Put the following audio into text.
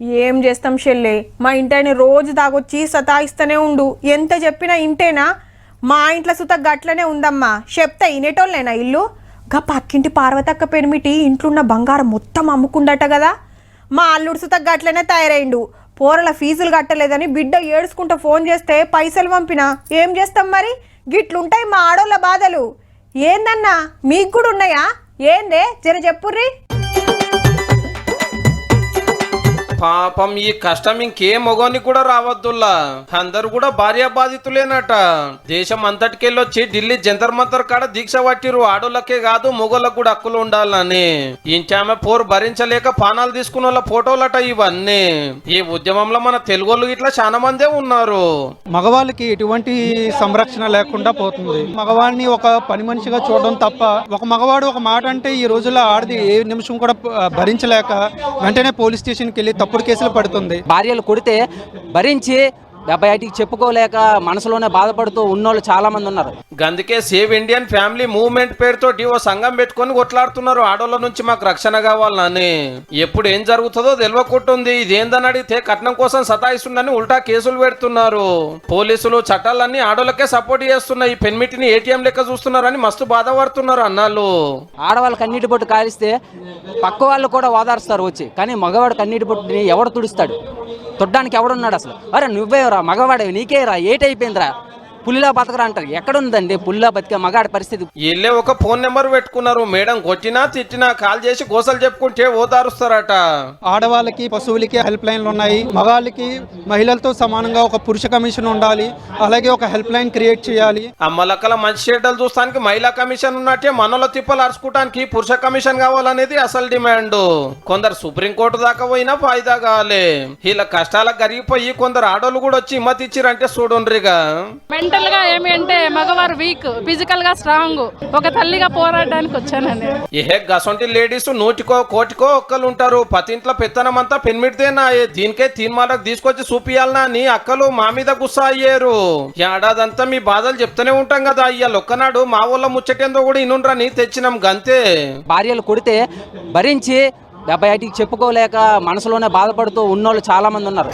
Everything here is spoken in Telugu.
ఏం చేస్తాం చెల్లె, మా ఇంటిని రోజు తాగొచ్చి సతాయిస్తూనే ఉండు. ఎంత చెప్పినా ఇంటేనా? మా ఇంట్లో సుత గట్లనే ఉందమ్మా. చెప్తా ఇనేటోళ్ళేనా ఇల్లు? గా పక్కింటి పార్వతక్క పెనిమిటి ఇంట్లున్న బంగారం మొత్తం అమ్ముకుండట కదా. మా అల్లుడు సుత గట్లనే తయారైండు. పోరల ఫీజులు కట్టలేదని బిడ్డ ఏడుచుకుంటూ ఫోన్ చేస్తే పైసలు పంపినా. ఏం చేస్తాం మరి? గిట్లుంటాయి మా ఆడోళ్ళ బాధలు. ఏందన్నా మీకు కూడా ఉన్నాయా? ఏందే జర చెప్పుర్రి. పాపం ఈ కష్టం ఇంకే మొగోని కూడా రావద్దుల్లా. అందరు కూడా భార్య బాధితులేనట. దేశం అంతటికెళ్ళొచ్చి ఢిల్లీ జంతర్ మంతర్ కాడ దీక్ష పట్టిరు. ఆడోళ్ళకే కాదు మొగోళ్ళకు కూడా హక్కులు ఉండాలని. ఇంచామె పోరు భరించలేక పానాలు తీసుకున్న వాళ్ళ ఫోటోలట ఇవన్నీ. ఈ ఉద్యమంలో మన తెలుగోళ్ళు ఇట్లా చాలా మందే ఉన్నారు. మగవాళ్ళకి ఎటువంటి సంరక్షణ లేకుండా పోతుంది. మగవాడిని ఒక పని మనిషిగా చూడడం తప్ప, ఒక మగవాడు ఒక మాట అంటే ఈ రోజుల్లో ఆడది ఏ నిమిషం కూడా భరించలేక వెంటనే పోలీస్ స్టేషన్కి వెళ్ళి తప్పుడు కేసులు పడుతుంది. భార్యలు కొడితే భరించి బయటికి చెప్పుకోలేక మనసులోనే బాధపడుతూ ఉన్నోళ్ళు చాలా మంది ఉన్నారు. అందుకే సేవ్ ఇండియన్ ఫ్యామిలీ మూవ్మెంట్ పేరుతోటి ఓ సంఘం పెట్టుకొని కొట్లాడుతున్నారు. ఆడోళ్ళ నుంచి మాకు రక్షణ కావాలని. ఎప్పుడు ఏం జరుగుతుందో తెలియకుంటుంది. ఇదేందని అడిగితే కట్నం కోసం సతాయిస్తుందని ఉల్టా కేసులు పెడుతున్నారు. పోలీసులు చట్టాలన్నీ ఆడోళ్ళకే సపోర్ట్ చేస్తున్నాయి. ఈ పెన్మిటిని ఏటీఎం లెక్క చూస్తున్నారని మస్తు బాధపడుతున్నారు అన్నాళ్ళు. ఆడవాళ్ళు కన్నీటి బొట్టు కాలిస్తే పక్క వాళ్ళు కూడా ఓదారుస్తారు వచ్చి. కానీ మగవాడు కన్నీటి బొట్టుని ఎవడు తుడుస్తాడు? తొడ్డానికి ఎవడున్నాడు అసలు? అరే నువ్వేరా మగవాడే, నీకేరా ఏటైపోయిందిరా, పులిలా బతకరా అంటారు. ఎక్కడుందండి పులిలా బతికే మగాడి పరిస్థితి? వీళ్ళే ఒక ఫోన్ నెంబర్ పెట్టుకున్నారు. మేడం కొట్టినా తిట్టినా కాల్ చేసి గోసలు చెప్పుకుంటే ఓదారుస్తారట. ఆడవాళ్ళకి పశువులకి హెల్ప్ లైన్లు ఉన్నాయి. మగాళ్ళకి మహిళలతో సమానంగా ఒక పురుష కమిషన్ ఉండాలి. అలాగే ఒక హెల్ప్ లైన్ క్రియేట్ చేయాలి. అమ్మలక్కల మంచి చెడ్డలు చూస్తానికి మహిళా కమిషన్ ఉన్నట్టే మనలో తిప్పలు అరుచుకోవడానికి పురుష కమిషన్ కావాలనేది అసలు డిమాండ్. కొందరు సుప్రీంకోర్టు దాకా పోయినా ఫాయిదా కావాలి. వీళ్ళ కష్టాలకు కరిగిపోయి కొందరు ఆడోళ్ళు కూడా వచ్చి హిమ్మతి ఇచ్చిరంటే చూడుండ్రిగా. మెంటల్ గా ఏమి అంటే మగవారు వీక్, ఫిజికల్ గా స్ట్రాంగ్. ఒక తల్లిగా పోరాడడానికి వచ్చానండి. ఏ గసొంటి లేడీస్ నూటికో కోటికో ఒక్కలు ఉంటారు. పతింట్లో పెత్తనం అంతా పెన్మిడితేనా? దీనికే తీర్మాలకు తీసుకొచ్చి చూపియాలనా అని అక్కలు మా మీద గుస్సా అయ్యారు. ఏడాదంతా మీ బాధలు చెప్తూనే ఉంటాం కదా. అయ్యాలి ఒక్కనాడు మా ఊళ్ళ ముచ్చటేందో కూడా ఇనుండ్రని తెచ్చినాం గంతే. భార్యలు కొడితే భరించి బయటికి చెప్పుకోలేక మనసులోనే బాధపడుతూ ఉన్నోళ్ళు చాలా మంది ఉన్నారు.